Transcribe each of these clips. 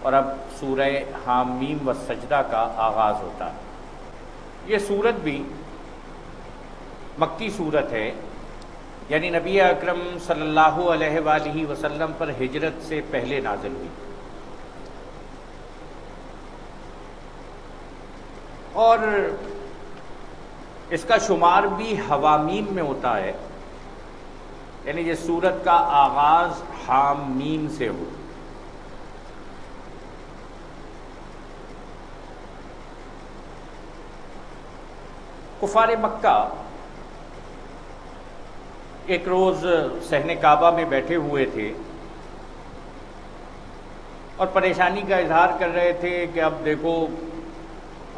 اور اب سورہ حامیم والسجدہ کا آغاز ہوتا ہے۔ یہ سورت بھی مکی سورت ہے، یعنی نبی اکرم صلی اللہ علیہ وآلہ وسلم پر ہجرت سے پہلے نازل ہوئی، اور اس کا شمار بھی حوامیم میں ہوتا ہے، یعنی یہ سورت کا آغاز حامیم سے ہو۔ کفار مکہ ایک روز صحن کعبہ میں بیٹھے ہوئے تھے اور پریشانی کا اظہار کر رہے تھے کہ اب دیکھو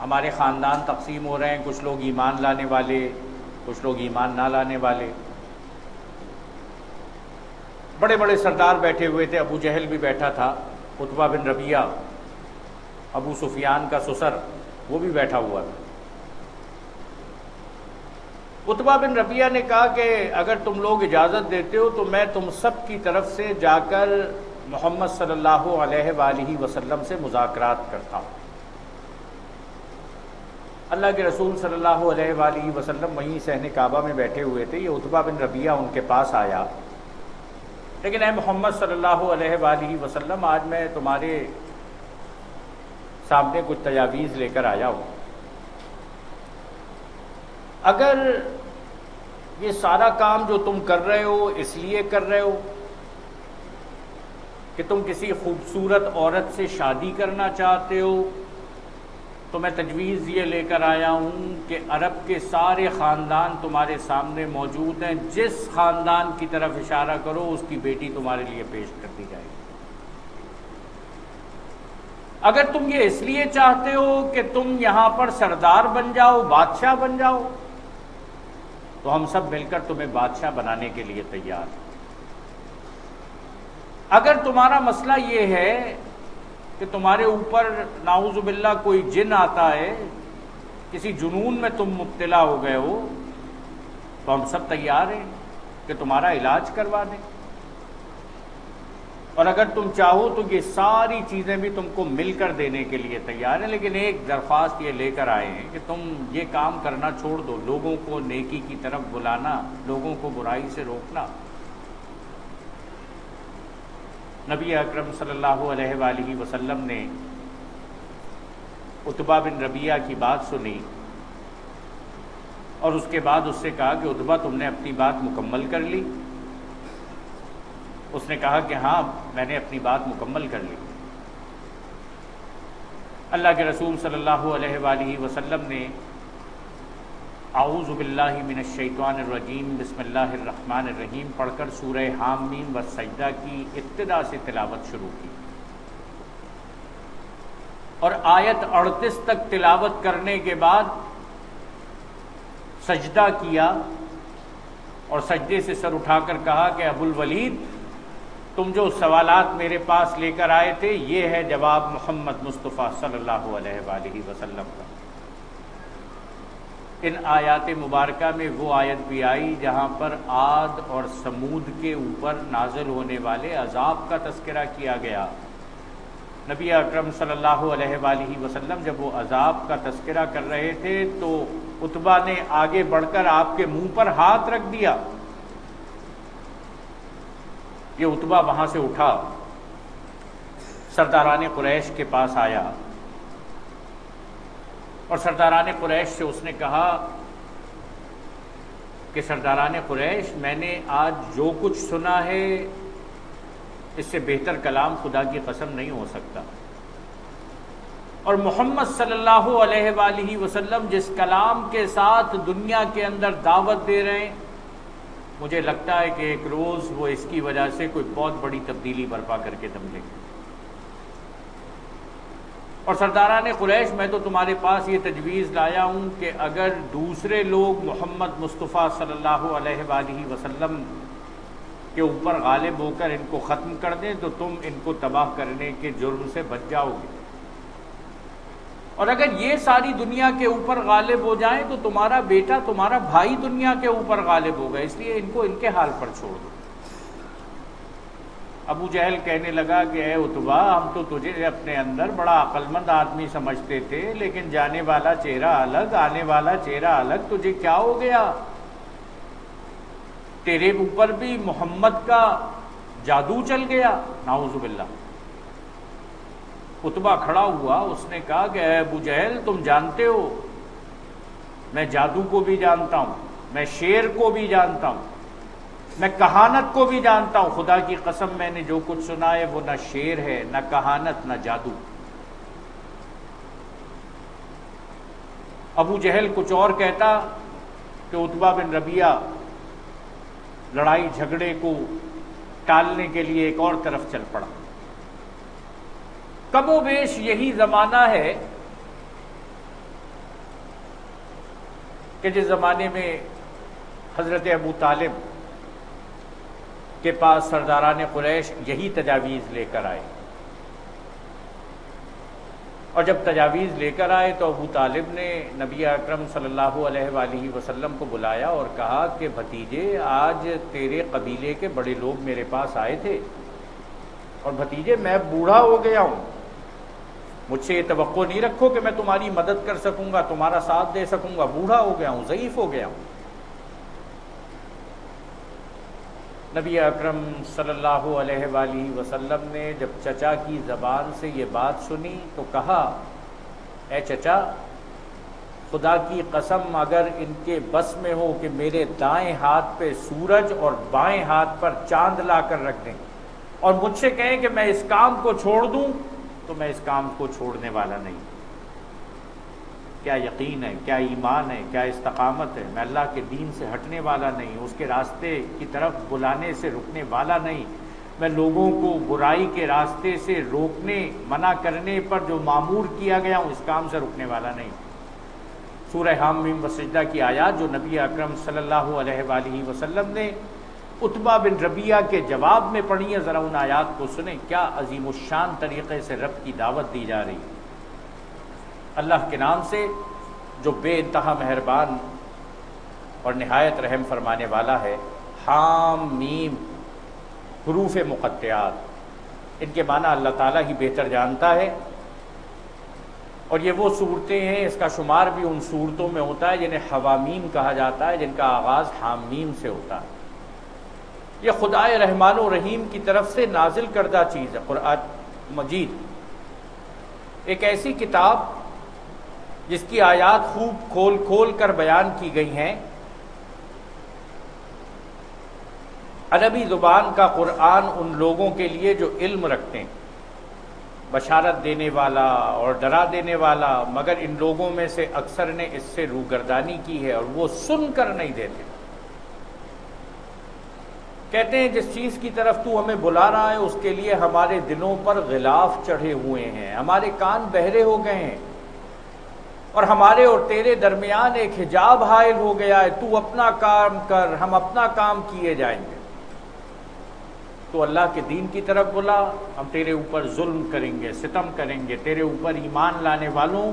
ہمارے خاندان تقسیم ہو رہے ہیں، کچھ لوگ ایمان لانے والے، کچھ لوگ ایمان نہ لانے والے۔ بڑے بڑے سردار بیٹھے ہوئے تھے، ابو جہل بھی بیٹھا تھا، عتبہ بن ربیعہ ابو سفیان کا سسر وہ بھی بیٹھا ہوا تھا۔ عتبہ بن ربیعہ نے کہا کہ اگر تم لوگ اجازت دیتے ہو تو میں تم سب کی طرف سے جا کر محمد صلی اللہ علیہ وآلہ وسلم سے مذاکرات کرتا ہوں۔ اللہ کے رسول صلی اللہ علیہ وآلہ وسلم وہیں صحن کعبہ میں بیٹھے ہوئے تھے۔ یہ عتبہ بن ربیعہ ان کے پاس آیا، لیکن اے محمد صلی اللہ علیہ وآلہ وسلم، آج میں تمہارے سامنے کچھ تجاویز لے کر آیا ہوں۔ اگر یہ سارا کام جو تم کر رہے ہو اس لیے کر رہے ہو کہ تم کسی خوبصورت عورت سے شادی کرنا چاہتے ہو، تو میں تجویز یہ لے کر آیا ہوں کہ عرب کے سارے خاندان تمہارے سامنے موجود ہیں، جس خاندان کی طرف اشارہ کرو اس کی بیٹی تمہارے لیے پیش کر دی جائے گی۔ اگر تم یہ اس لیے چاہتے ہو کہ تم یہاں پر سردار بن جاؤ، بادشاہ بن جاؤ، تو ہم سب مل کر تمہیں بادشاہ بنانے کے لیے تیار ہیں۔ اگر تمہارا مسئلہ یہ ہے کہ تمہارے اوپر نعوذ باللہ کوئی جن آتا ہے، کسی جنون میں تم مبتلا ہو گئے ہو، تو ہم سب تیار ہیں کہ تمہارا علاج کروا دیں، اور اگر تم چاہو تو یہ ساری چیزیں بھی تم کو مل کر دینے کے لیے تیار ہیں، لیکن ایک درخواست یہ لے کر آئے ہیں کہ تم یہ کام کرنا چھوڑ دو، لوگوں کو نیکی کی طرف بلانا، لوگوں کو برائی سے روکنا۔ نبی اکرم صلی اللہ علیہ وآلہ وسلم نے عتبہ بن ربیعہ کی بات سنی اور اس کے بعد اس سے کہا کہ عتبہ تم نے اپنی بات مکمل کر لی؟ اس نے کہا کہ ہاں میں نے اپنی بات مکمل کر لی۔ اللہ کے رسول صلی اللہ علیہ وآلہ وسلم نے اعوذ باللہ من الشیطان الرجیم بسم اللہ الرحمن الرحیم پڑھ کر سورہ حامیم والسجدہ کی ابتدا سے تلاوت شروع کی، اور آیت 38 تک تلاوت کرنے کے بعد سجدہ کیا، اور سجدے سے سر اٹھا کر کہا کہ ابو الولید، تم جو سوالات میرے پاس لے کر آئے تھے یہ ہے جواب محمد مصطفیٰ صلی اللہ علیہ وآلہ وسلم کا۔ ان آیات مبارکہ میں وہ آیت بھی آئی جہاں پر عاد اور سمود کے اوپر نازل ہونے والے عذاب کا تذکرہ کیا گیا۔ نبی اکرم صلی اللہ علیہ وآلہ وسلم جب وہ عذاب کا تذکرہ کر رہے تھے تو عتبہ نے آگے بڑھ کر آپ کے منہ پر ہاتھ رکھ دیا۔ یہ عتبہ وہاں سے اٹھا، سرداران قریش کے پاس آیا، اور سرداران قریش سے اس نے کہا کہ سرداران قریش، میں نے آج جو کچھ سنا ہے اس سے بہتر کلام خدا کی قسم نہیں ہو سکتا، اور محمد صلی اللہ علیہ وآلہ وسلم جس کلام کے ساتھ دنیا کے اندر دعوت دے رہے ہیں، مجھے لگتا ہے کہ ایک روز وہ اس کی وجہ سے کوئی بہت بڑی تبدیلی برپا کر کے دم لے گے۔ اور سرداران قریش، میں تو تمہارے پاس یہ تجویز لایا ہوں کہ اگر دوسرے لوگ محمد مصطفیٰ صلی اللہ علیہ وآلہ وسلم کے اوپر غالب ہو کر ان کو ختم کر دیں تو تم ان کو تباہ کرنے کے جرم سے بچ جاؤ گے، اور اگر یہ ساری دنیا کے اوپر غالب ہو جائیں تو تمہارا بیٹا، تمہارا بھائی دنیا کے اوپر غالب ہوگا، اس لیے ان کو ان کے حال پر چھوڑ دو۔ ابو جہل کہنے لگا کہ اے عتبہ، ہم تو تجھے اپنے اندر بڑا عقل مند آدمی سمجھتے تھے، لیکن جانے والا چہرہ الگ، آنے والا چہرہ الگ، تجھے کیا ہو گیا؟ تیرے اوپر بھی محمد کا جادو چل گیا؟ نعوذ باللہ۔ عتبہ کھڑا ہوا، اس نے کہا کہ اے ابو جہل، تم جانتے ہو میں جادو کو بھی جانتا ہوں، میں شعر کو بھی جانتا ہوں، میں کہانت کو بھی جانتا ہوں۔ خدا کی قسم میں نے جو کچھ سنا ہے وہ نہ شعر ہے، نہ کہانت، نہ جادو۔ ابو جہل کچھ اور کہتا کہ عتبہ بن ربیعہ لڑائی جھگڑے کو ٹالنے کے لیے ایک اور طرف چل پڑا۔ کم و بیش یہی زمانہ ہے کہ جس زمانے میں حضرت ابو طالب کے پاس سرداران قریش یہی تجاویز لے کر آئے، اور جب تجاویز لے کر آئے تو ابو طالب نے نبی اکرم صلی اللہ علیہ وآلہ وسلم کو بلایا اور کہا کہ بھتیجے، آج تیرے قبیلے کے بڑے لوگ میرے پاس آئے تھے، اور بھتیجے میں بوڑھا ہو گیا ہوں، مجھ سے یہ توقع نہیں رکھو کہ میں تمہاری مدد کر سکوں گا، تمہارا ساتھ دے سکوں گا، بوڑھا ہو گیا ہوں، ضعیف ہو گیا ہوں۔ نبی اکرم صلی اللہ علیہ وآلہ وسلم نے جب چچا کی زبان سے یہ بات سنی تو کہا، اے چچا، خدا کی قسم اگر ان کے بس میں ہو کہ میرے دائیں ہاتھ پہ سورج اور بائیں ہاتھ پر چاند لا کر رکھ دیں اور مجھ سے کہیں کہ میں اس کام کو چھوڑ دوں، تو میں اس کام کو چھوڑنے والا نہیں۔ کیا یقین ہے، کیا ایمان ہے، کیا استقامت ہے! میں اللہ کے دین سے ہٹنے والا نہیں، اس کے راستے کی طرف بلانے سے رکنے والا نہیں، میں لوگوں کو برائی کے راستے سے روکنے، منع کرنے پر جو مامور کیا گیا ہوں، اس کام سے رکنے والا نہیں۔ سورہ حامیم وسجدہ کی آیات جو نبی اکرم صلی اللہ علیہ وآلہ وسلم نے عتبہ بن ربیعہ کے جواب میں پڑھی ہے، ذرا ان آیات کو سنیں، کیا عظیم الشان طریقے سے رب کی دعوت دی جا رہی ہے۔ اللہ کے نام سے جو بے انتہا مہربان اور نہایت رحم فرمانے والا ہے۔ حام میم، حروف مقطعات، ان کے معنی اللہ تعالیٰ ہی بہتر جانتا ہے، اور یہ وہ صورتیں ہیں، اس کا شمار بھی ان صورتوں میں ہوتا ہے جنہیں حوامیم کہا جاتا ہے، جن کا آغاز حامیم سے ہوتا ہے۔ یہ خدائے رحمان و رحیم کی طرف سے نازل کردہ چیز ہے۔ قرآن مجید ایک ایسی کتاب جس کی آیات خوب کھول کھول کر بیان کی گئی ہیں۔ عربی زبان کا قرآن ان لوگوں کے لیے جو علم رکھتے ہیں، بشارت دینے والا اور ڈرا دینے والا، مگر ان لوگوں میں سے اکثر نے اس سے روگردانی کی ہے اور وہ سن کر نہیں دیتے۔ کہتے ہیں جس چیز کی طرف تو ہمیں بلا رہا ہے اس کے لیے ہمارے دلوں پر غلاف چڑھے ہوئے ہیں، ہمارے کان بہرے ہو گئے ہیں، اور ہمارے اور تیرے درمیان ایک حجاب حائل ہو گیا ہے، تو اپنا کام کر، ہم اپنا کام کیے جائیں گے۔ تو اللہ کے دین کی طرف بلا، ہم تیرے اوپر ظلم کریں گے، ستم کریں گے، تیرے اوپر ایمان لانے والوں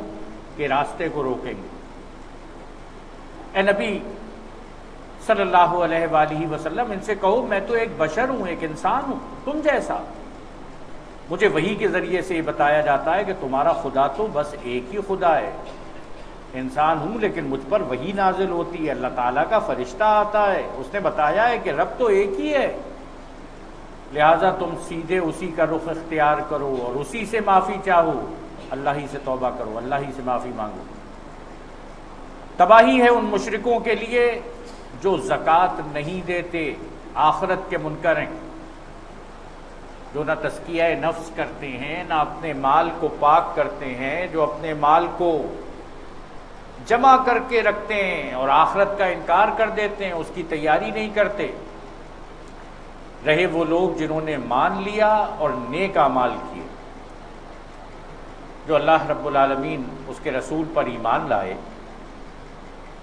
کے راستے کو روکیں گے۔ اے نبی صلی اللہ علیہ وآلہ وسلم، ان سے کہو میں تو ایک بشر ہوں، ایک انسان ہوں تم جیسا، مجھے وحی کے ذریعے سے یہ بتایا جاتا ہے کہ تمہارا خدا تو بس ایک ہی خدا ہے۔ انسان ہوں لیکن مجھ پر وحی نازل ہوتی ہے، اللہ تعالیٰ کا فرشتہ آتا ہے، اس نے بتایا ہے کہ رب تو ایک ہی ہے، لہٰذا تم سیدھے اسی کا رخ اختیار کرو اور اسی سے معافی چاہو، اللہ ہی سے توبہ کرو، اللہ ہی سے معافی مانگو۔ تباہی ہے ان مشرکوں کے لیے جو زکوٰۃ نہیں دیتے، آخرت کے منکر ہیں، جو نہ تزکیہ نفس کرتے ہیں، نہ اپنے مال کو پاک کرتے ہیں، جو اپنے مال کو جمع کر کے رکھتے ہیں اور آخرت کا انکار کر دیتے ہیں، اس کی تیاری نہیں کرتے۔ رہے وہ لوگ جنہوں نے مان لیا اور نیک اعمال کیے، جو اللہ رب العالمین اس کے رسول پر ایمان لائے،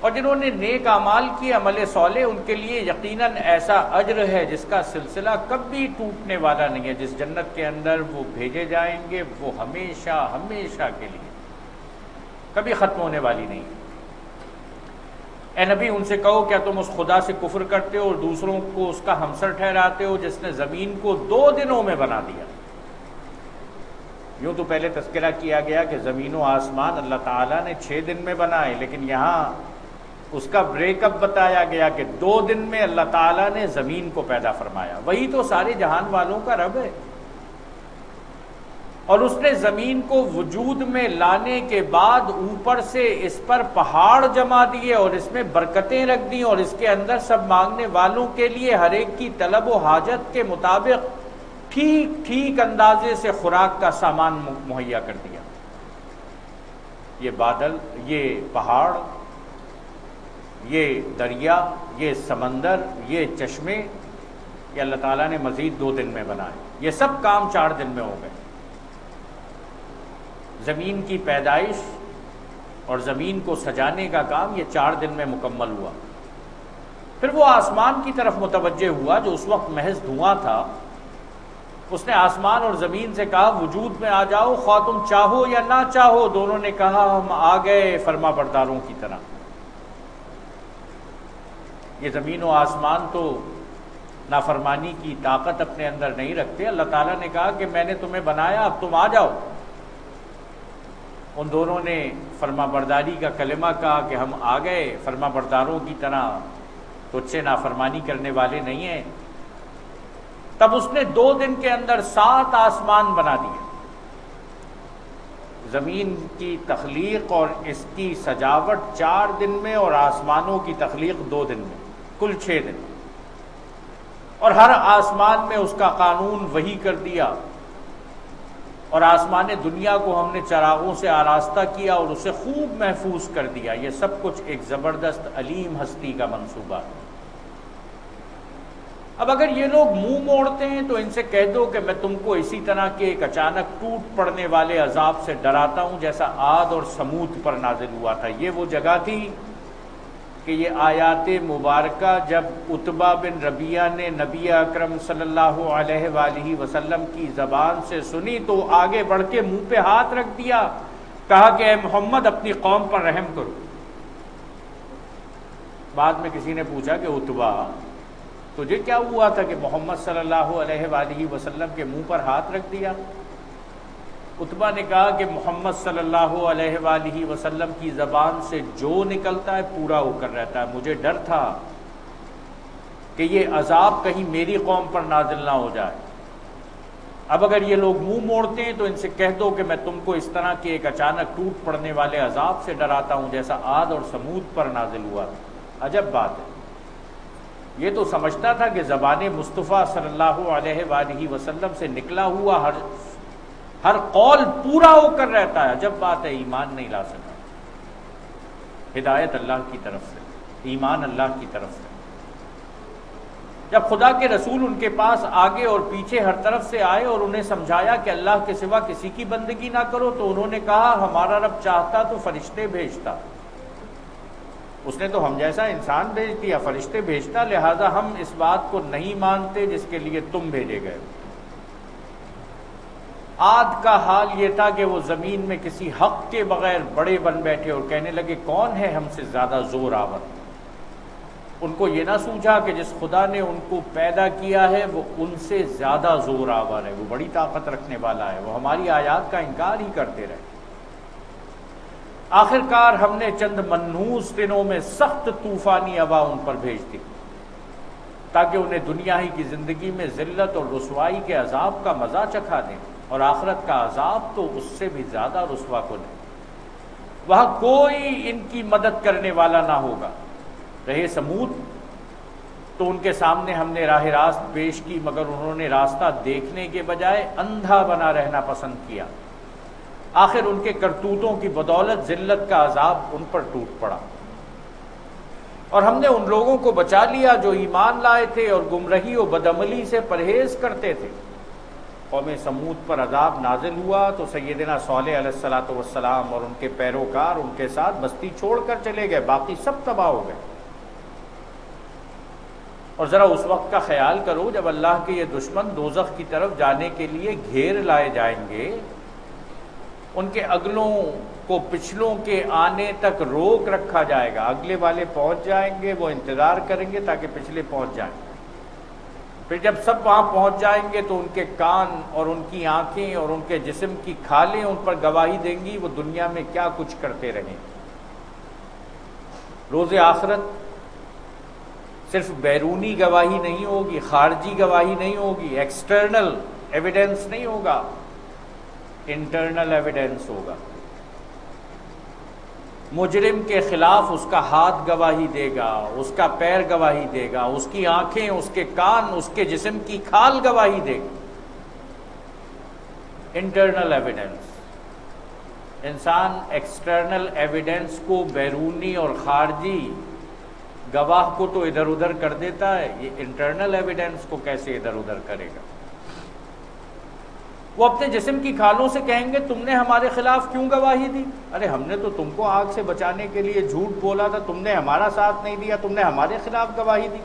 اور جنہوں نے نیک اعمال کی، عمل صالح، ان کے لیے یقیناً ایسا اجر ہے جس کا سلسلہ کبھی ٹوٹنے والا نہیں ہے۔ جس جنت کے اندر وہ بھیجے جائیں گے وہ ہمیشہ ہمیشہ کے لیے کبھی ختم ہونے والی نہیں۔ اے نبی ان سے کہو کیا تم اس خدا سے کفر کرتے ہو اور دوسروں کو اس کا ہمسر ٹھہراتے ہو جس نے زمین کو 2 دنوں میں بنا دیا؟ یوں تو پہلے تذکرہ کیا گیا کہ زمین و آسمان اللہ تعالیٰ نے 6 دن میں بنائے، لیکن یہاں اس کا بریک اپ بتایا گیا کہ 2 دن میں اللہ تعالیٰ نے زمین کو پیدا فرمایا۔ وہی تو سارے جہان والوں کا رب ہے، اور اس نے زمین کو وجود میں لانے کے بعد اوپر سے اس پر پہاڑ جما دیے اور اس میں برکتیں رکھ دی، اور اس کے اندر سب مانگنے والوں کے لیے ہر ایک کی طلب و حاجت کے مطابق ٹھیک ٹھیک اندازے سے خوراک کا سامان مہیا کر دیا۔ یہ بادل، یہ پہاڑ، یہ دریا، یہ سمندر، یہ چشمے، یہ اللہ تعالیٰ نے مزید 2 دن میں بنائے۔ یہ سب کام 4 دن میں ہو گئے۔ زمین کی پیدائش اور زمین کو سجانے کا کام یہ 4 دن میں مکمل ہوا۔ پھر وہ آسمان کی طرف متوجہ ہوا جو اس وقت محض دھواں تھا۔ اس نے آسمان اور زمین سے کہا وجود میں آ جاؤ، خواہ تم چاہو یا نہ چاہو۔ دونوں نے کہا ہم آ گئے فرما برداروں کی طرح۔ یہ زمین و آسمان تو نافرمانی کی طاقت اپنے اندر نہیں رکھتے۔ اللہ تعالیٰ نے کہا کہ میں نے تمہیں بنایا، اب تم آ جاؤ۔ ان دونوں نے فرما برداری کا کلمہ کہا کہ ہم آ گئے فرما برداروں کی طرح، تجھ سے نافرمانی کرنے والے نہیں ہیں۔ تب اس نے 2 دن کے اندر 7 آسمان بنا دیے۔ زمین کی تخلیق اور اس کی سجاوٹ 4 دن میں، اور آسمانوں کی تخلیق 2 دن میں، کل 6 دن۔ اور ہر آسمان میں اس کا قانون وحی کر دیا، اور آسمان دنیا کو ہم نے چراغوں سے آراستہ کیا اور اسے خوب محفوظ کر دیا۔ یہ سب کچھ ایک زبردست علیم ہستی کا منصوبہ ہے۔ اب اگر یہ لوگ منہ موڑتے ہیں تو ان سے کہہ دو کہ میں تم کو اسی طرح کے ایک اچانک ٹوٹ پڑنے والے عذاب سے ڈراتا ہوں جیسا عاد اور سمود پر نازل ہوا تھا۔ یہ وہ جگہ تھی کہ یہ آیات مبارکہ جب عتبہ بن ربیعہ نے نبی اکرم صلی اللہ علیہ وآلہ وسلم کی زبان سے سنی تو آگے بڑھ کے منہ پہ ہاتھ رکھ دیا، کہا کہ اے محمد اپنی قوم پر رحم کرو۔ بعد میں کسی نے پوچھا کہ عتبہ تجھے کیا ہوا تھا کہ محمد صلی اللہ علیہ وآلہ وسلم کے منہ پر ہاتھ رکھ دیا؟ عتبہ نے کہا کہ محمد صلی اللہ علیہ وآلہ وسلم کی زبان سے جو نکلتا ہے پورا ہو کر رہتا ہے۔ مجھے ڈر تھا کہ یہ عذاب کہیں میری قوم پر نازل نہ ہو جائے۔ اب اگر یہ لوگ منہ موڑتے ہیں تو ان سے کہہ دو کہ میں تم کو اس طرح کے ایک اچانک ٹوٹ پڑنے والے عذاب سے ڈراتا ہوں جیسا عاد اور سمود پر نازل ہوا تھا۔ عجب بات ہے، یہ تو سمجھتا تھا کہ زبان مصطفیٰ صلی اللہ علیہ وآلہ وسلم سے نکلا ہوا ہر قول پورا ہو کر رہتا ہے۔ جب بات ہے، ایمان نہیں لا سکا۔ ہدایت اللہ کی طرف سے، ایمان اللہ کی طرف سے۔ جب خدا کے رسول ان کے پاس آگے اور پیچھے ہر طرف سے آئے اور انہیں سمجھایا کہ اللہ کے سوا کسی کی بندگی نہ کرو، تو انہوں نے کہا ہمارا رب چاہتا تو فرشتے بھیجتا، اس نے تو ہم جیسا انسان بھیج دیا، فرشتے بھیجتا، لہذا ہم اس بات کو نہیں مانتے جس کے لیے تم بھیجے گئے۔ عاد کا حال یہ تھا کہ وہ زمین میں کسی حق کے بغیر بڑے بن بیٹھے اور کہنے لگے کون ہے ہم سے زیادہ زور آور۔ ان کو یہ نہ سوچا کہ جس خدا نے ان کو پیدا کیا ہے وہ ان سے زیادہ زور آور ہے، وہ بڑی طاقت رکھنے والا ہے، وہ ہماری آیات کا انکار ہی کرتے رہے۔ آخر کار ہم نے چند منحوس دنوں میں سخت طوفانی ہوا ان پر بھیج دی تاکہ انہیں دنیا ہی کی زندگی میں ذلت اور رسوائی کے عذاب کا مزہ چکھا دیں، اور آخرت کا عذاب تو اس سے بھی زیادہ رسوا کن ہے۔ وہاں کوئی ان کی مدد کرنے والا نہ ہوگا۔ رہے سمود تو ان کے سامنے ہم نے راہ راست پیش کی، مگر انہوں نے راستہ دیکھنے کے بجائے اندھا بنا رہنا پسند کیا۔ آخر ان کے کرتوتوں کی بدولت ذلت کا عذاب ان پر ٹوٹ پڑا، اور ہم نے ان لوگوں کو بچا لیا جو ایمان لائے تھے اور گمراہی و بدعملی سے پرہیز کرتے تھے۔ قوم سمود پر عذاب نازل ہوا تو سیدنا صالح علیہ الصلوۃ والسلام اور ان کے پیروکار ان کے ساتھ بستی چھوڑ کر چلے گئے، باقی سب تباہ ہو گئے۔ اور ذرا اس وقت کا خیال کرو جب اللہ کے یہ دشمن دوزخ کی طرف جانے کے لیے گھیر لائے جائیں گے ان کے اگلوں کو پچھلوں کے آنے تک روک رکھا جائے گا. اگلے والے پہنچ جائیں گے، وہ انتظار کریں گے تاکہ پچھلے پہنچ جائیں. پھر جب سب وہاں پہنچ جائیں گے تو ان کے کان اور ان کی آنکھیں اور ان کے جسم کی کھالیں ان پر گواہی دیں گی وہ دنیا میں کیا کچھ کرتے رہیں. روز آخرت صرف بیرونی گواہی نہیں ہوگی، خارجی گواہی نہیں ہوگی، ایکسٹرنل ایویڈنس نہیں ہوگا، انٹرنل ایویڈنس ہوگا. مجرم کے خلاف اس کا ہاتھ گواہی دے گا، اس کا پیر گواہی دے گا، اس کی آنکھیں، اس کے کان، اس کے جسم کی کھال گواہی دے گی. Internal evidence. انسان ایکسٹرنل ایویڈنس کو، بیرونی اور خارجی گواہ کو تو ادھر ادھر کر دیتا ہے، یہ انٹرنل ایویڈنس کو کیسے ادھر ادھر کرے گا؟ وہ اپنے جسم کی کھالوں سے کہیں گے تم نے ہمارے خلاف کیوں گواہی دی؟ ارے ہم نے تو تم کو آگ سے بچانے کے لیے جھوٹ بولا تھا، تم نے ہمارا ساتھ نہیں دیا، تم نے ہمارے خلاف گواہی دی.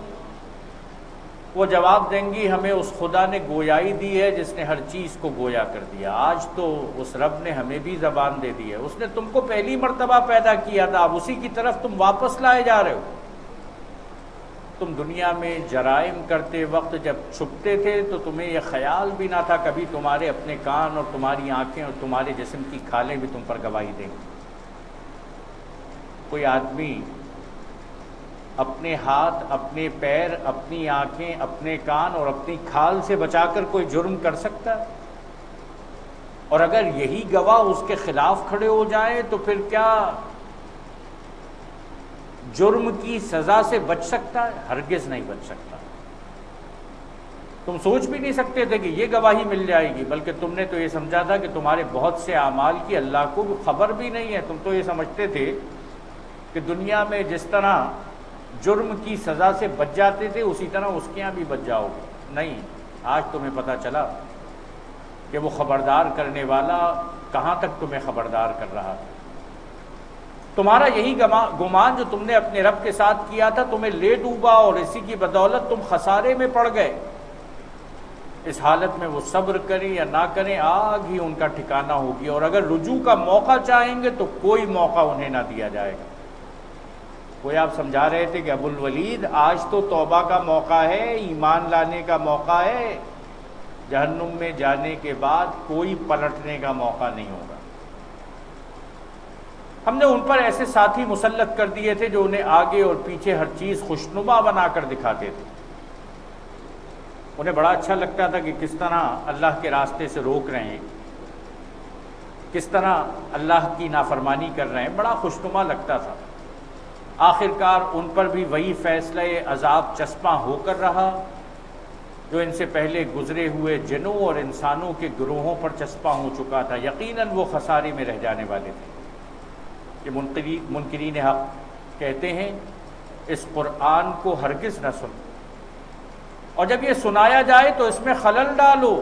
وہ جواب دیں گی ہمیں اس خدا نے گویائی دی ہے جس نے ہر چیز کو گویا کر دیا. آج تو اس رب نے ہمیں بھی زبان دے دی ہے، اس نے تم کو پہلی مرتبہ پیدا کیا تھا، اب اسی کی طرف تم واپس لائے جا رہے ہو. تم دنیا میں جرائم کرتے وقت جب چھپتے تھے تو تمہیں یہ خیال بھی نہ تھا کبھی تمہارے اپنے کان اور تمہاری آنکھیں اور تمہارے جسم کی کھالیں بھی تم پر گواہی دیں گے. کوئی آدمی اپنے ہاتھ، اپنے پیر، اپنی آنکھیں، اپنے کان اور اپنی کھال سے بچا کر کوئی جرم کر سکتا ہے؟ اور اگر یہی گواہ اس کے خلاف کھڑے ہو جائیں تو پھر کیا جرم کی سزا سے بچ سکتا ہے؟ ہرگز نہیں بچ سکتا. تم سوچ بھی نہیں سکتے تھے کہ یہ گواہی مل جائے گی، بلکہ تم نے تو یہ سمجھا تھا کہ تمہارے بہت سے اعمال کی اللہ کو خبر بھی نہیں ہے. تم تو یہ سمجھتے تھے کہ دنیا میں جس طرح جرم کی سزا سے بچ جاتے تھے اسی طرح اس کے یہاں بھی بچ جاؤ گے. نہیں، آج تمہیں پتہ چلا کہ وہ خبردار کرنے والا کہاں تک تمہیں خبردار کر رہا تھا. تمہارا یہی گمان جو تم نے اپنے رب کے ساتھ کیا تھا تمہیں لے ڈوبا اور اسی کی بدولت تم خسارے میں پڑ گئے. اس حالت میں وہ صبر کریں یا نہ کریں آگ ہی ان کا ٹھکانہ ہوگی، اور اگر رجوع کا موقع چاہیں گے تو کوئی موقع انہیں نہ دیا جائے گا. کوئی آپ سمجھا رہے تھے کہ ابو الولید آج تو توبہ کا موقع ہے، ایمان لانے کا موقع ہے، جہنم میں جانے کے بعد کوئی پلٹنے کا موقع نہیں ہوگا. ہم نے ان پر ایسے ساتھی مسلط کر دیے تھے جو انہیں آگے اور پیچھے ہر چیز خوشنما بنا کر دکھاتے تھے. انہیں بڑا اچھا لگتا تھا کہ کس طرح اللہ کے راستے سے روک رہے ہیں، کس طرح اللہ کی نافرمانی کر رہے ہیں، بڑا خوشنما لگتا تھا. آخر کار ان پر بھی وہی فیصلہ عذاب چسپاں ہو کر رہا جو ان سے پہلے گزرے ہوئے جنوں اور انسانوں کے گروہوں پر چسپاں ہو چکا تھا. یقیناً وہ خسارے میں رہ جانے والے تھے. کہ منکرین حق کہتے ہیں اس قرآن کو ہرگز نہ سنو، اور جب یہ سنایا جائے تو اس میں خلل ڈالو،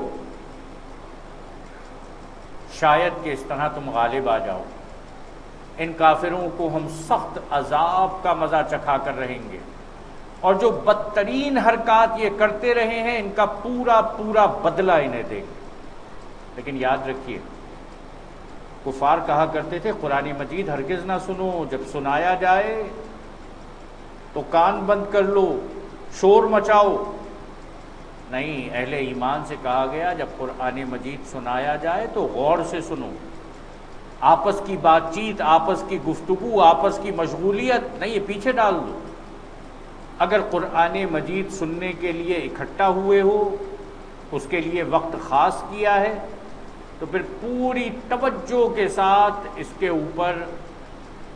شاید کہ اس طرح تم غالب آ جاؤ. ان کافروں کو ہم سخت عذاب کا مزہ چکھا کر رہیں گے، اور جو بدترین حرکات یہ کرتے رہے ہیں ان کا پورا پورا بدلہ انہیں دیں گے. لیکن یاد رکھیے کفار کہا کرتے تھے قرآن مجید ہرگز نہ سنو، جب سنایا جائے تو کان بند کر لو، شور مچاؤ. نہیں، اہل ایمان سے کہا گیا جب قرآن مجید سنایا جائے تو غور سے سنو. آپس کی بات چیت، آپس کی گفتگو، آپس کی مشغولیت نہیں، یہ پیچھے ڈال دو. اگر قرآن مجید سننے کے لیے اکٹھا ہوئے ہو، اس کے لیے وقت خاص کیا ہے، تو پھر پوری توجہ کے ساتھ اس کے اوپر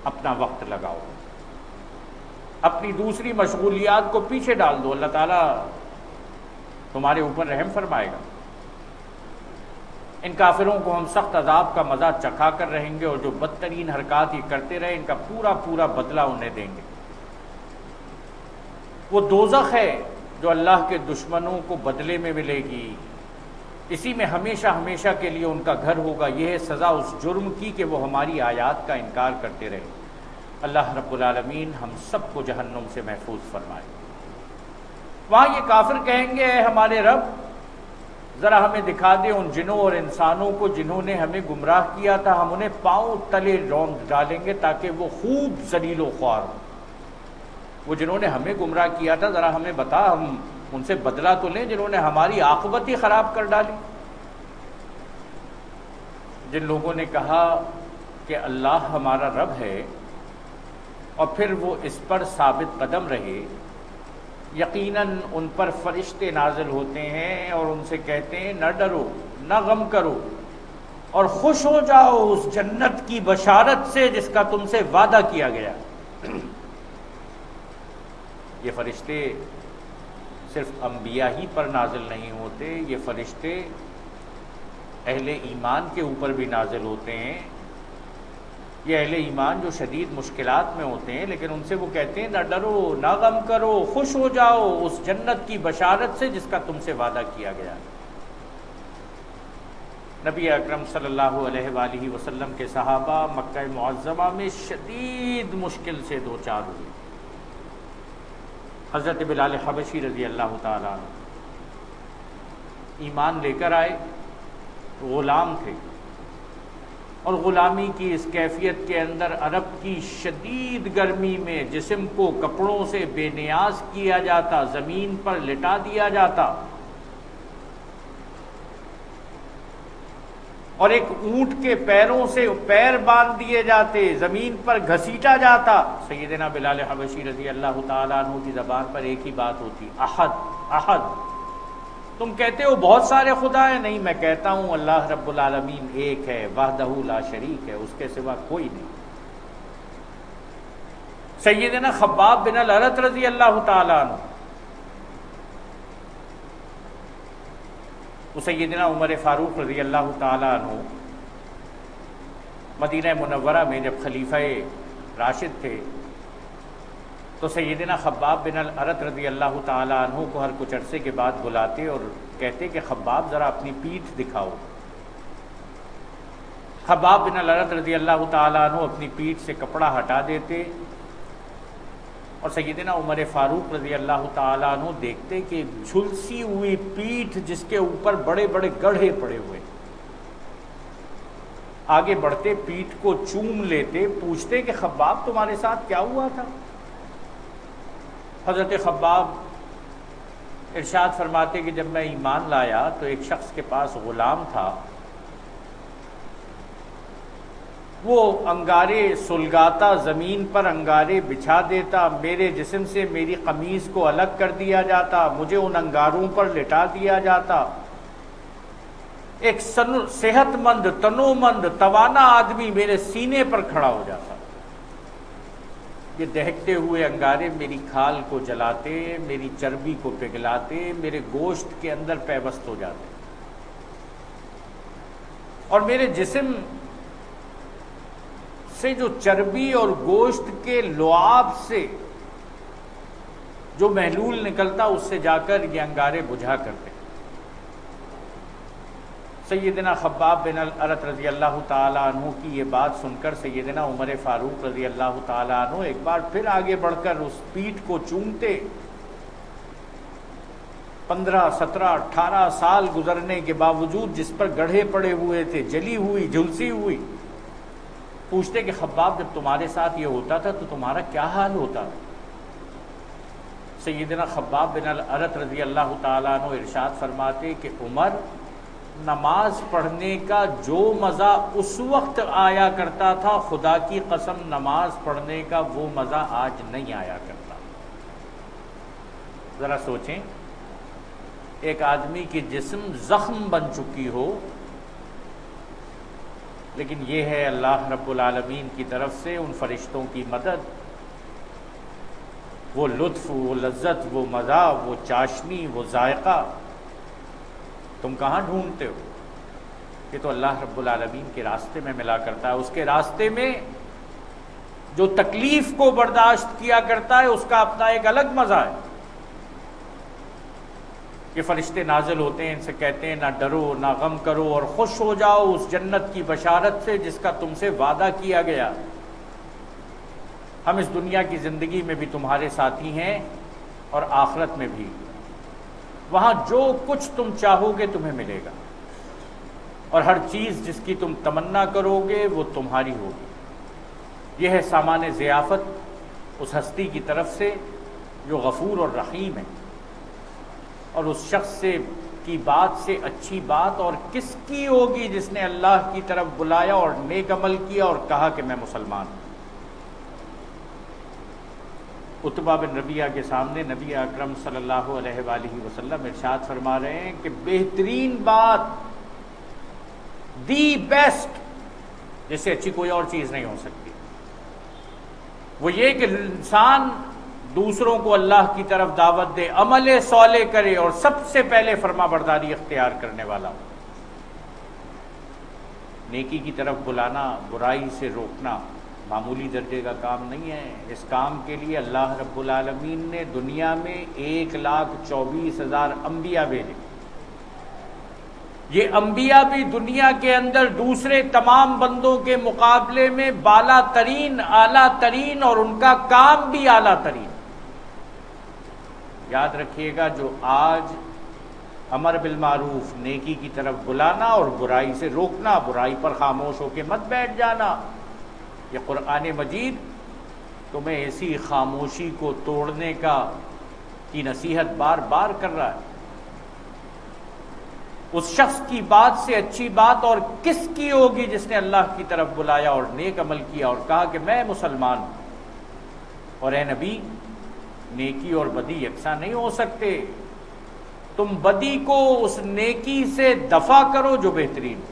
اپنا وقت لگاؤ. اپنی دوسری مشغولیات کو پیچھے ڈال دو، اللہ تعالیٰ تمہارے اوپر رحم فرمائے گا. ان کافروں کو ہم سخت عذاب کا مزہ چکھا کر رہیں گے، اور جو بدترین حرکات یہ کرتے رہے ان کا پورا پورا بدلہ انہیں دیں گے. وہ دوزخ ہے جو اللہ کے دشمنوں کو بدلے میں ملے گی، اسی میں ہمیشہ ہمیشہ کے لیے ان کا گھر ہوگا. یہ ہے سزا اس جرم کی کہ وہ ہماری آیات کا انکار کرتے رہے. اللہ رب العالمین ہم سب کو جہنم سے محفوظ فرمائے. وہاں یہ کافر کہیں گے اے ہمارے رب ذرا ہمیں دکھا دے ان جنوں اور انسانوں کو جنہوں نے ہمیں گمراہ کیا تھا، ہم انہیں پاؤں تلے روند ڈالیں گے تاکہ وہ خوب ذلیل و خوار ہوں۔ وہ جنہوں نے ہمیں گمراہ کیا تھا ذرا ہمیں بتا، ہم ان سے بدلہ تو لیں جنہوں نے ہماری عاقبت ہی خراب کر ڈالی۔ جن لوگوں نے کہا کہ اللہ ہمارا رب ہے اور پھر وہ اس پر ثابت قدم رہے، یقیناً ان پر فرشتے نازل ہوتے ہیں اور ان سے کہتے ہیں نہ ڈرو نہ غم کرو اور خوش ہو جاؤ اس جنت کی بشارت سے جس کا تم سے وعدہ کیا گیا۔ یہ فرشتے صرف انبیاء ہی پر نازل نہیں ہوتے، یہ فرشتے اہل ایمان کے اوپر بھی نازل ہوتے ہیں۔ یہ اہل ایمان جو شدید مشکلات میں ہوتے ہیں، لیکن ان سے وہ کہتے ہیں نہ ڈرو نہ غم کرو، خوش ہو جاؤ اس جنت کی بشارت سے جس کا تم سے وعدہ کیا گیا۔ نبی اکرم صلی اللہ علیہ وآلہ وسلم کے صحابہ مکہ معظمہ میں شدید مشکل سے دوچار ہوئے۔ حضرت بلال حبشی رضی اللہ تعالیٰ عنہ ایمان لے کر آئے، غلام تھے، اور غلامی کی اس کیفیت کے اندر عرب کی شدید گرمی میں جسم کو کپڑوں سے بے نیاز کیا جاتا، زمین پر لٹا دیا جاتا، اور ایک اونٹ کے پیروں سے پیر باندھ دیے جاتے، زمین پر گھسیٹا جاتا۔ سیدنا بلال حبشی رضی اللہ تعالیٰ عنہ کی زبان پر ایک ہی بات ہوتی، احد احد۔ تم کہتے ہو بہت سارے خدا ہیں، نہیں، میں کہتا ہوں اللہ رب العالمین ایک ہے، وحدہ لا شریک ہے، اس کے سوا کوئی نہیں۔ سیدنا خباب بن الارت رضی اللہ تعالیٰ عنہ، وہ سیدنا عمر فاروق رضی اللہ تعالیٰ عنہ مدینہ منورہ میں جب خلیفہ راشد تھے تو سیدنا خباب بن الارت رضی اللہ تعالیٰ عنہ کو ہر کچھ عرصے کے بعد بلاتے اور کہتے کہ خباب ذرا اپنی پیٹھ دکھاؤ۔ خباب بن الارت رضی اللہ تعالیٰ عنہ اپنی پیٹھ سے کپڑا ہٹا دیتے اور سیدنا عمر فاروق رضی اللہ تعالیٰ عنہ دیکھتے کہ جھلسی ہوئی پیٹھ جس کے اوپر بڑے بڑے گڑھے پڑے ہوئے، آگے بڑھتے پیٹھ کو چوم لیتے، پوچھتے کہ خباب تمہارے ساتھ کیا ہوا تھا؟ حضرت خباب ارشاد فرماتے کہ جب میں ایمان لایا تو ایک شخص کے پاس غلام تھا، وہ انگارے سلگاتا، زمین پر انگارے بچھا دیتا، میرے جسم سے میری قمیص کو الگ کر دیا جاتا، مجھے ان انگاروں پر لٹا دیا جاتا، ایک صحت مند، تنومند، توانا آدمی میرے سینے پر کھڑا ہو جاتا۔ یہ دہکتے ہوئے انگارے میری کھال کو جلاتے، میری چربی کو پگھلاتے، میرے گوشت کے اندر پیوست ہو جاتے، اور میرے جسم سے جو چربی اور گوشت کے لعاب سے جو محلول نکلتا اس سے جا کر یہ انگارے بجھا کرتے۔ سیدنا خباب بن الارت رضی اللہ تعالیٰ عنہ کی یہ بات سن کر سیدنا عمر فاروق رضی اللہ تعالیٰ عنہ ایک بار پھر آگے بڑھ کر اس پیٹھ کو چومتے۔ 15 17 18 سال گزرنے کے باوجود جس پر گڑھے پڑے ہوئے تھے، جلی ہوئی، جھلسی ہوئی، پوچھتے کہ خباب جب تمہارے ساتھ یہ ہوتا تھا تو تمہارا کیا حال ہوتا؟ سیدنا خباب بن الارت رضی اللہ تعالیٰ عنہ ارشاد فرماتے کہ عمر، نماز پڑھنے کا جو مزہ اس وقت آیا کرتا تھا، خدا کی قسم نماز پڑھنے کا وہ مزہ آج نہیں آیا کرتا۔ ذرا سوچیں، ایک آدمی کی جسم زخم بن چکی ہو، لیکن یہ ہے اللہ رب العالمین کی طرف سے ان فرشتوں کی مدد، وہ لطف، وہ لذت، وہ مزہ، وہ چاشنی، وہ ذائقہ تم کہاں ڈھونڈتے ہو؟ یہ تو اللہ رب العالمین کے راستے میں ملا کرتا ہے۔ اس کے راستے میں جو تکلیف کو برداشت کیا کرتا ہے اس کا اپنا ایک الگ مزہ ہے۔ یہ فرشتے نازل ہوتے ہیں، ان سے کہتے ہیں نہ ڈرو نہ غم کرو اور خوش ہو جاؤ اس جنت کی بشارت سے جس کا تم سے وعدہ کیا گیا۔ ہم اس دنیا کی زندگی میں بھی تمہارے ساتھی ہیں اور آخرت میں بھی۔ وہاں جو کچھ تم چاہو گے تمہیں ملے گا، اور ہر چیز جس کی تم تمنا کرو گے وہ تمہاری ہوگی۔ یہ ہے سامان ضیافت اس ہستی کی طرف سے جو غفور اور رحیم ہے، اور اس شخص سے کی بات سے اچھی بات اور کس کی ہوگی جس نے اللہ کی طرف بلایا اور نیک عمل کیا اور کہا کہ میں مسلمان ہوں۔ عتبہ بن ربیعہ کے سامنے نبی اکرم صلی اللہ علیہ وآلہ وسلم ارشاد فرما رہے ہیں کہ بہترین بات، دی بیسٹ، جس سے اچھی کوئی اور چیز نہیں ہو سکتی، وہ یہ کہ انسان دوسروں کو اللہ کی طرف دعوت دے، عمل صالح کرے اور سب سے پہلے فرما برداری اختیار کرنے والا ہو۔ نیکی کی طرف بلانا، برائی سے روکنا معمولی درجے کا کام نہیں ہے۔ اس کام کے لیے اللہ رب العالمین نے دنیا میں 1,24,000 انبیاء بھیجے۔ یہ انبیاء بھی دنیا کے اندر دوسرے تمام بندوں کے مقابلے میں بالا ترین، اعلیٰ ترین، اور ان کا کام بھی اعلیٰ ترین۔ یاد رکھیے گا، جو آج امر بالمعروف، نیکی کی طرف بلانا اور برائی سے روکنا، برائی پر خاموش ہو کے مت بیٹھ جانا، یہ قرآن مجید تمہیں ایسی خاموشی کو توڑنے کی نصیحت بار بار کر رہا ہے۔ اس شخص کی بات سے اچھی بات اور کس کی ہوگی جس نے اللہ کی طرف بلایا اور نیک عمل کیا اور کہا کہ میں مسلمان ہوں۔ اور اے نبی، نیکی اور بدی یکساں نہیں ہو سکتے۔ تم بدی کو اس نیکی سے دفع کرو جو بہترین ہو۔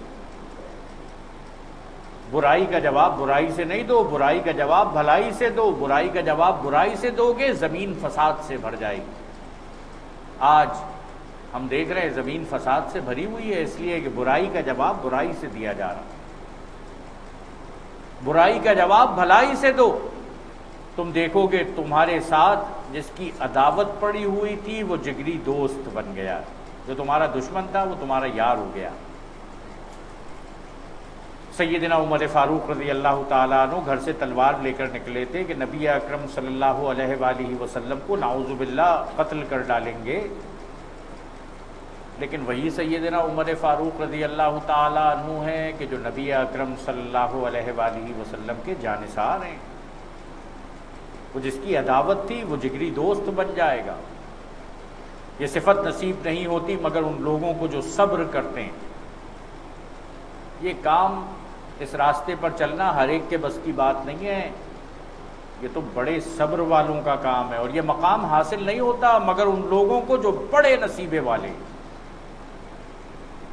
برائی کا جواب برائی سے نہیں دو، برائی کا جواب بھلائی سے دو۔ برائی کا جواب برائی سے دو گے، زمین فساد سے بھر جائے گی۔ آج ہم دیکھ رہے ہیں زمین فساد سے بھری ہوئی ہے، اس لیے کہ برائی کا جواب برائی سے دیا جا رہا۔ برائی کا جواب بھلائی سے دو۔ تم دیکھو گے تمہارے ساتھ جس کی عداوت پڑی ہوئی تھی وہ جگری دوست بن گیا، جو تمہارا دشمن تھا وہ تمہارا یار ہو گیا۔ سیدنا عمر فاروق رضی اللہ تعالیٰ عنہ گھر سے تلوار لے کر نکلے تھے کہ نبی اکرم صلی اللہ علیہ وآلہ وسلم کو نعوذ باللہ قتل کر ڈالیں گے، لیکن وہی سیدنا عمر فاروق رضی اللہ تعالیٰ عنہ ہیں کہ جو نبی اکرم صلی اللہ علیہ وآلہ وسلم کے جانثار ہیں۔ وہ جس کی عداوت تھی وہ جگری دوست بن جائے گا۔ یہ صفت نصیب نہیں ہوتی مگر ان لوگوں کو جو صبر کرتے ہیں۔ یہ کام، اس راستے پر چلنا ہر ایک کے بس کی بات نہیں ہے، یہ تو بڑے صبر والوں کا کام ہے، اور یہ مقام حاصل نہیں ہوتا مگر ان لوگوں کو جو بڑے نصیبے والے ہیں،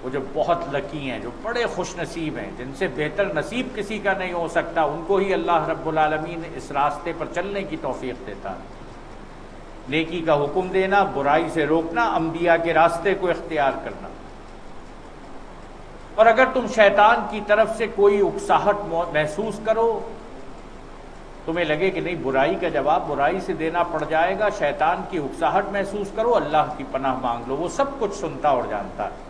وہ جو بہت لکی ہیں، جو بڑے خوش نصیب ہیں، جن سے بہتر نصیب کسی کا نہیں ہو سکتا، ان کو ہی اللہ رب العالمین اس راستے پر چلنے کی توفیق دیتا ہے۔ نیکی کا حکم دینا، برائی سے روکنا، انبیاء کے راستے کو اختیار کرنا۔ اور اگر تم شیطان کی طرف سے کوئی اکساہٹ محسوس کرو، تمہیں لگے کہ نہیں برائی کا جواب برائی سے دینا پڑ جائے گا، شیطان کی اکساہٹ محسوس کرو، اللہ کی پناہ مانگ لو، وہ سب کچھ سنتا اور جانتا ہے۔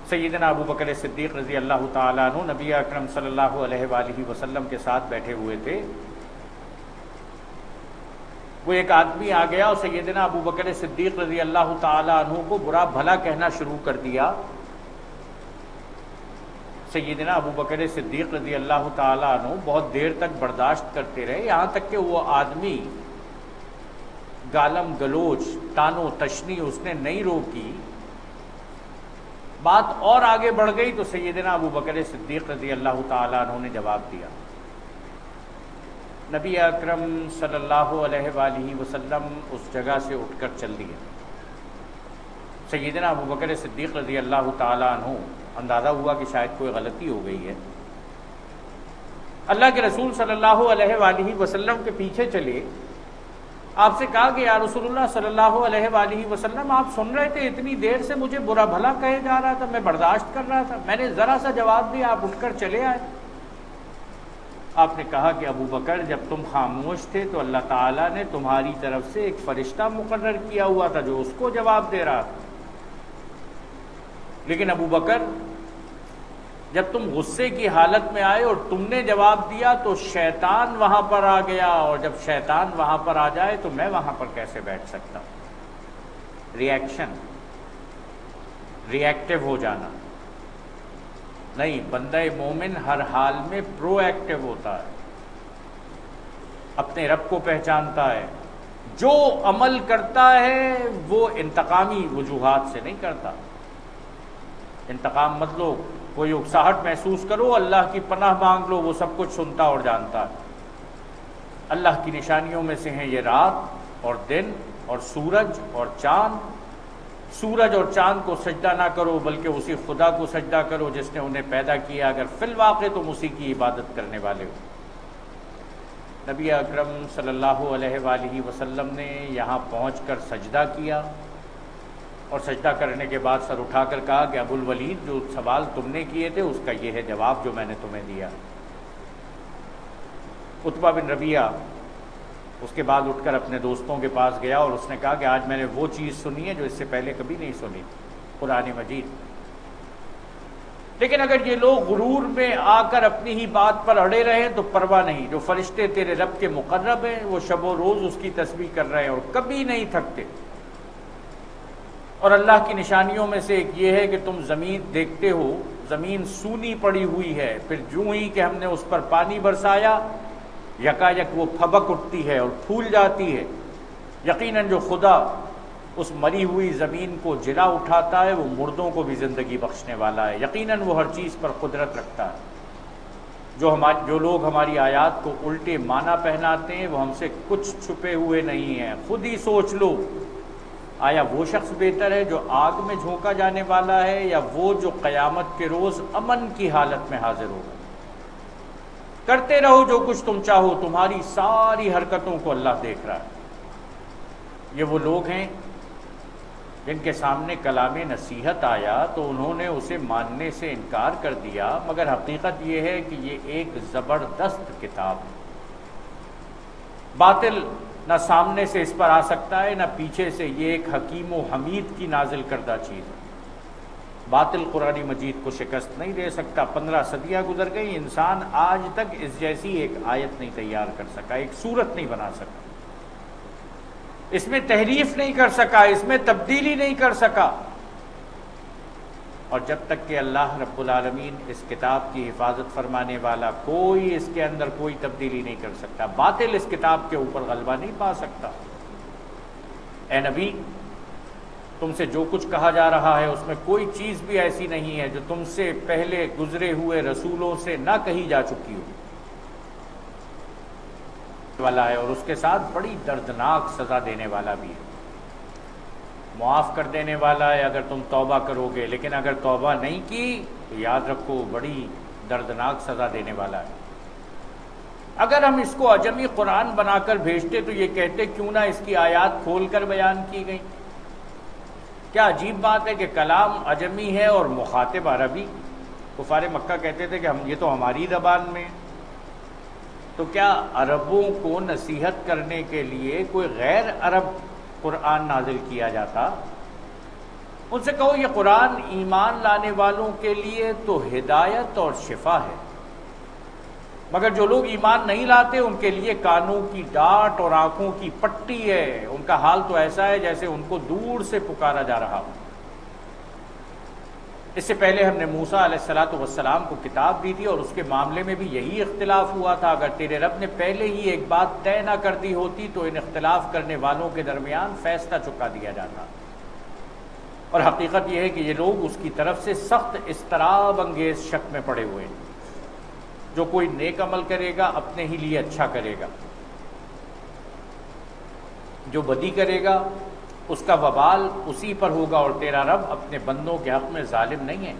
سیدنا ابو بکر صدیق رضی اللہ تعالیٰ عنہ نبی اکرم صلی اللہ علیہ وآلہ وسلم کے ساتھ بیٹھے ہوئے تھے۔ وہ ایک آدمی آ گیا اور سیدنا ابو بکر صدیق رضی اللہ تعالیٰ عنہ کو برا بھلا کہنا شروع کر دیا۔ سیدنا ابو بکر صدیق رضی اللہ تعالیٰ عنہ بہت دیر تک برداشت کرتے رہے، یہاں تک کہ وہ آدمی گالم گلوچ، تانو تشنی اس نے نہیں روکی، بات اور آگے بڑھ گئی تو سیدنا ابو بکر صدیق رضی اللہ تعالیٰ عنہ نے جواب دیا۔ نبی اکرم صلی اللہ علیہ وآلہ وسلم اس جگہ سے اٹھ کر چل دیے۔ سیدنا ابو بکر صدیق رضی اللہ تعالیٰ عنہ اندازہ ہوا کہ شاید کوئی غلطی ہو گئی ہے، اللہ کے رسول صلی اللہ علیہ وآلہ وسلم کے پیچھے چلے، آپ سے کہا کہ یا رسول اللہ صلی اللہ علیہ وآلہ وسلم، آپ سن رہے تھے اتنی دیر سے مجھے برا بھلا کہے جا رہا تھا، میں برداشت کر رہا تھا، میں نے ذرا سا جواب دیا، آپ اٹھ کر چلے آئے۔ آپ نے کہا کہ ابو بکر، جب تم خاموش تھے تو اللہ تعالیٰ نے تمہاری طرف سے ایک فرشتہ مقرر کیا ہوا تھا جو اس کو جواب دے رہا تھا، لیکن ابو بکر جب تم غصے کی حالت میں آئے اور تم نے جواب دیا تو شیطان وہاں پر آ گیا، اور جب شیطان وہاں پر آ جائے تو میں وہاں پر کیسے بیٹھ سکتا ہوں؟ ریئیکشن، ریئیکٹیو ہو جانا نہیں، بندہ مومن ہر حال میں پرو ایکٹیو ہوتا ہے، اپنے رب کو پہچانتا ہے، جو عمل کرتا ہے وہ انتقامی وجوہات سے نہیں کرتا۔ انتقام مت لو، کوئی اکساہٹ محسوس کرو، اللہ کی پناہ مانگ لو، وہ سب کچھ سنتا اور جانتا ہے۔ اللہ کی نشانیوں میں سے ہیں یہ رات اور دن اور سورج اور چاند۔ سورج اور چاند کو سجدہ نہ کرو بلکہ اسی خدا کو سجدہ کرو جس نے انہیں پیدا کیا، اگر فی الواقع تم اسی کی عبادت کرنے والے ہو۔ نبی اکرم صلی اللہ علیہ وآلہ وسلم نے یہاں پہنچ کر سجدہ کیا، اور سجدہ کرنے کے بعد سر اٹھا کر کہا کہ ابو الولید، جو سوال تم نے کیے تھے اس کا یہ ہے جواب جو میں نے تمہیں دیا۔ عتبہ بن ربیعہ اس کے بعد اٹھ کر اپنے دوستوں کے پاس گیا اور اس نے کہا کہ آج میں نے وہ چیز سنی ہے جو اس سے پہلے کبھی نہیں سنی، قرآن مجید۔ لیکن اگر یہ لوگ غرور میں آ کر اپنی ہی بات پر اڑے رہے تو پرواہ نہیں، جو فرشتے تیرے رب کے مقرب ہیں وہ شب و روز اس کی تسبیح کر رہے ہیں اور کبھی نہیں تھکتے۔ اور اللہ کی نشانیوں میں سے ایک یہ ہے کہ تم زمین دیکھتے ہو، زمین سونی پڑی ہوئی ہے، پھر جوں ہی کہ ہم نے اس پر پانی برسایا یکایک وہ پھبک اٹھتی ہے اور پھول جاتی ہے۔ یقیناً جو خدا اس مری ہوئی زمین کو جلا اٹھاتا ہے وہ مردوں کو بھی زندگی بخشنے والا ہے، یقیناً وہ ہر چیز پر قدرت رکھتا ہے۔ جو لوگ ہماری آیات کو الٹے معنی پہناتے ہیں وہ ہم سے کچھ چھپے ہوئے نہیں ہیں، خود ہی سوچ لو، آیا وہ شخص بہتر ہے جو آگ میں جھونکا جانے والا ہے یا وہ جو قیامت کے روز امن کی حالت میں حاضر ہوگا؟ کرتے رہو جو کچھ تم چاہو، تمہاری ساری حرکتوں کو اللہ دیکھ رہا ہے۔ یہ وہ لوگ ہیں جن کے سامنے کلام نصیحت آیا تو انہوں نے اسے ماننے سے انکار کر دیا، مگر حقیقت یہ ہے کہ یہ ایک زبردست کتاب ہے۔ باطل نہ سامنے سے اس پر آ سکتا ہے نہ پیچھے سے، یہ ایک حکیم و حمید کی نازل کردہ چیز ہے۔ باطل قرآن مجید کو شکست نہیں دے سکتا۔ 15 صدیاں گزر گئی، انسان آج تک اس جیسی ایک آیت نہیں تیار کر سکا، ایک صورت نہیں بنا سکا، اس میں تحریف نہیں کر سکا، اس میں تبدیلی نہیں کر سکا۔ اور جب تک کہ اللہ رب العالمین اس کتاب کی حفاظت فرمانے والا، کوئی اس کے اندر کوئی تبدیلی نہیں کر سکتا، باطل اس کتاب کے اوپر غلبہ نہیں پا سکتا۔ اے نبی، تم سے جو کچھ کہا جا رہا ہے اس میں کوئی چیز بھی ایسی نہیں ہے جو تم سے پہلے گزرے ہوئے رسولوں سے نہ کہی جا چکی ہو والا ہے، اور اس کے ساتھ بڑی دردناک سزا دینے والا بھی ہے۔ معاف کر دینے والا ہے اگر تم توبہ کرو گے، لیکن اگر توبہ نہیں کی تو یاد رکھو بڑی دردناک سزا دینے والا ہے۔ اگر ہم اس کو عجمی قرآن بنا کر بھیجتے تو یہ کہتے کیوں نہ اس کی آیات کھول کر بیان کی گئی۔ کیا عجیب بات ہے کہ کلام عجمی ہے اور مخاطب عربی۔ کفار مکہ کہتے تھے کہ یہ تو ہماری زبان میں ہے، تو کیا عربوں کو نصیحت کرنے کے لیے کوئی غیر عرب قرآن نازل کیا جاتا؟ ان سے کہو یہ قرآن ایمان لانے والوں کے لیے تو ہدایت اور شفا ہے، مگر جو لوگ ایمان نہیں لاتے ان کے لیے کانوں کی ڈانٹ اور آنکھوں کی پٹی ہے۔ ان کا حال تو ایسا ہے جیسے ان کو دور سے پکارا جا رہا ہو۔ اس سے پہلے ہم نے موسیٰ علیہ السلام کو کتاب دی تھی اور اس کے معاملے میں بھی یہی اختلاف ہوا تھا۔ اگر تیرے رب نے پہلے ہی ایک بات طے نہ کر دی ہوتی تو ان اختلاف کرنے والوں کے درمیان فیصلہ چکا دیا جاتا۔ اور حقیقت یہ ہے کہ یہ لوگ اس کی طرف سے سخت اضطراب انگیز شک میں پڑے ہوئے ہیں۔ جو کوئی نیک عمل کرے گا اپنے ہی لیے اچھا کرے گا، جو بدی کرے گا اس کا وبال اسی پر ہوگا، اور تیرا رب اپنے بندوں کے حق میں ظالم نہیں ہے۔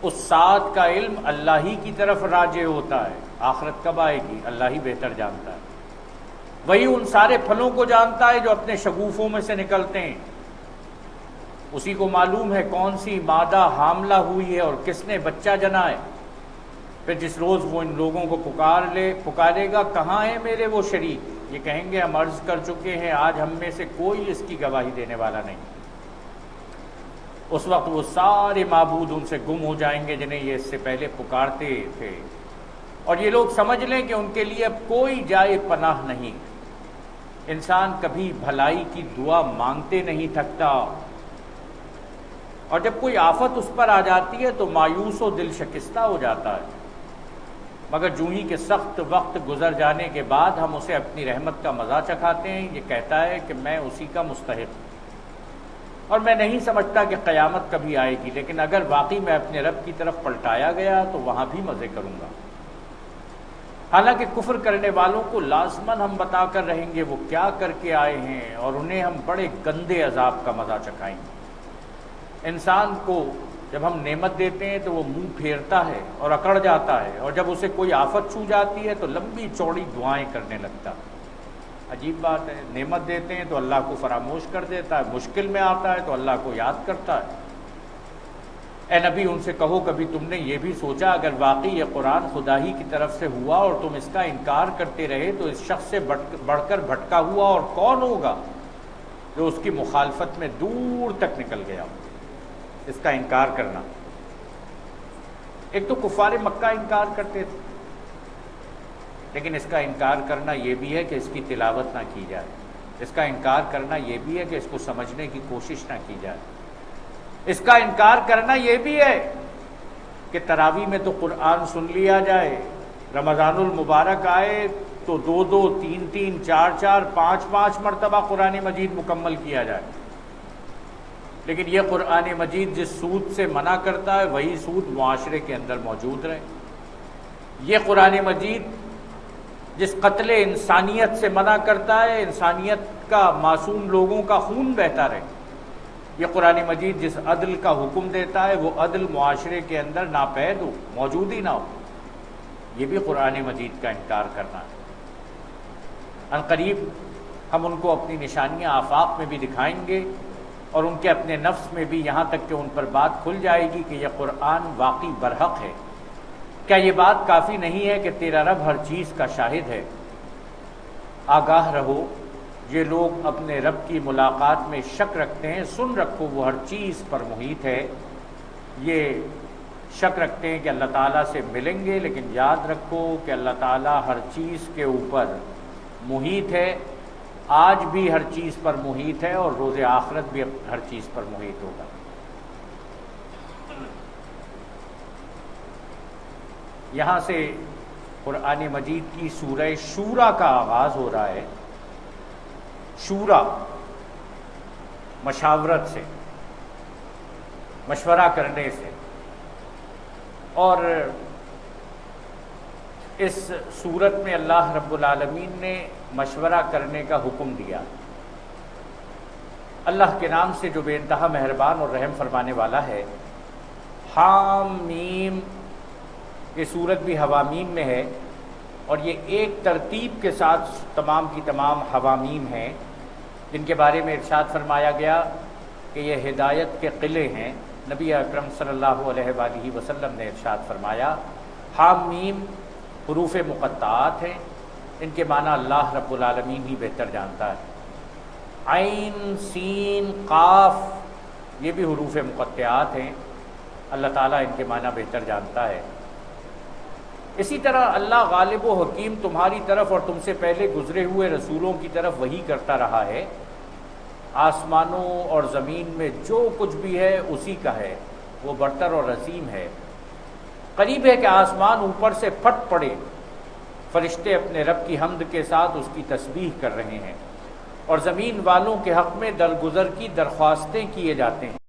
اس ساتھ کا علم اللہ ہی کی طرف راجع ہوتا ہے، آخرت کب آئے گی اللہ ہی بہتر جانتا ہے۔ وہی ان سارے پھلوں کو جانتا ہے جو اپنے شگوفوں میں سے نکلتے ہیں، اسی کو معلوم ہے کون سی مادہ حاملہ ہوئی ہے اور کس نے بچہ جنا ہے۔ پھر جس روز وہ ان لوگوں کو پکارے گا کہاں ہیں میرے وہ شریک، یہ کہیں گے ہم عرض کر چکے ہیں، آج ہم میں سے کوئی اس کی گواہی دینے والا نہیں۔ اس وقت وہ سارے معبود ان سے گم ہو جائیں گے جنہیں یہ اس سے پہلے پکارتے تھے، اور یہ لوگ سمجھ لیں کہ ان کے لیے اب کوئی جائے پناہ نہیں۔ انسان کبھی بھلائی کی دعا مانگتے نہیں تھکتا، اور جب کوئی آفت اس پر آ جاتی ہے تو مایوس و دل شکستہ ہو جاتا ہے، مگر جوں ہی کہ سخت وقت گزر جانے کے بعد ہم اسے اپنی رحمت کا مزہ چکھاتے ہیں، یہ کہتا ہے کہ میں اسی کا مستحق ہوں، اور میں نہیں سمجھتا کہ قیامت کبھی آئے گی، لیکن اگر واقعی میں اپنے رب کی طرف پلٹایا گیا تو وہاں بھی مزے کروں گا۔ حالانکہ کفر کرنے والوں کو لازماً ہم بتا کر رہیں گے وہ کیا کر کے آئے ہیں، اور انہیں ہم بڑے گندے عذاب کا مزہ چکھائیں گے۔ انسان کو جب ہم نعمت دیتے ہیں تو وہ منہ پھیرتا ہے اور اکڑ جاتا ہے، اور جب اسے کوئی آفت چھو جاتی ہے تو لمبی چوڑی دعائیں کرنے لگتا ہے۔ عجیب بات ہے، نعمت دیتے ہیں تو اللہ کو فراموش کر دیتا ہے، مشکل میں آتا ہے تو اللہ کو یاد کرتا ہے۔ اے نبی ان سے کہو کبھی تم نے یہ بھی سوچا اگر واقعی یہ قرآن خدا ہی کی طرف سے ہوا اور تم اس کا انکار کرتے رہے تو اس شخص سے بڑھ کر بھٹکا ہوا اور کون ہوگا جو اس کی مخالفت میں دور تک نکل گیا ہو۔ اس کا انکار کرنا، ایک تو کفار مکہ انکار کرتے تھے، لیکن اس کا انکار کرنا یہ بھی ہے کہ اس کی تلاوت نہ کی جائے، اس کا انکار کرنا یہ بھی ہے کہ اس کو سمجھنے کی کوشش نہ کی جائے، اس کا انکار کرنا یہ بھی ہے کہ تراویح میں تو قرآن سن لیا جائے، رمضان المبارک آئے تو 2 3 4 5 مرتبہ قرآن مجید مکمل کیا جائے، لیکن یہ قرآن مجید جس سود سے منع کرتا ہے وہی سود معاشرے کے اندر موجود رہے، یہ قرآن مجید جس قتل انسانیت سے منع کرتا ہے، انسانیت کا معصوم لوگوں کا خون بہتا رہے، یہ قرآن مجید جس عدل کا حکم دیتا ہے وہ عدل معاشرے کے اندر ناپید ہو، موجود ہی نہ ہو، یہ بھی قرآن مجید کا انکار کرنا ہے۔ عنقریب ہم ان کو اپنی نشانیاں آفاق میں بھی دکھائیں گے، اور ان کے اپنے نفس میں بھی، یہاں تک کہ ان پر بات کھل جائے گی کہ یہ قرآن واقعی برحق ہے۔ کیا یہ بات کافی نہیں ہے کہ تیرا رب ہر چیز کا شاہد ہے؟ آگاہ رہو، یہ لوگ اپنے رب کی ملاقات میں شک رکھتے ہیں، سن رکھو وہ ہر چیز پر محیط ہے۔ یہ شک رکھتے ہیں کہ اللہ تعالیٰ سے ملیں گے، لیکن یاد رکھو کہ اللہ تعالیٰ ہر چیز کے اوپر محیط ہے، آج بھی ہر چیز پر محیط ہے، اور روز آخرت بھی ہر چیز پر محیط ہوگا۔ یہاں سے قرآن مجید کی سورہ شورا کا آغاز ہو رہا ہے۔ شورا مشاورت سے، مشورہ کرنے سے، اور اس صورت میں اللہ رب العالمین نے مشورہ کرنے کا حکم دیا۔ اللہ کے نام سے جو بے انتہا مہربان اور رحم فرمانے والا ہے۔ حام میم، یہ صورت بھی حوامیم میں ہے، اور یہ ایک ترتیب کے ساتھ تمام کی تمام حوامیم ہیں، جن کے بارے میں ارشاد فرمایا گیا کہ یہ ہدایت کے قلعے ہیں۔ نبی اکرم صلی اللہ علیہ وآلہ وسلم نے ارشاد فرمایا حامیم حروف مقطعات ہیں، ان کے معنی اللہ رب العالمین ہی بہتر جانتا ہے۔ عین سین قاف، یہ بھی حروف مقطعات ہیں، اللہ تعالیٰ ان کے معنی بہتر جانتا ہے۔ اسی طرح اللہ غالب و حکیم تمہاری طرف اور تم سے پہلے گزرے ہوئے رسولوں کی طرف وحی کرتا رہا ہے۔ آسمانوں اور زمین میں جو کچھ بھی ہے اسی کا ہے، وہ برتر اور عظیم ہے۔ قریب ہے کہ آسمان اوپر سے پھٹ پڑے، فرشتے اپنے رب کی حمد کے ساتھ اس کی تسبیح کر رہے ہیں، اور زمین والوں کے حق میں درگزر کی درخواستیں کیے جاتے ہیں۔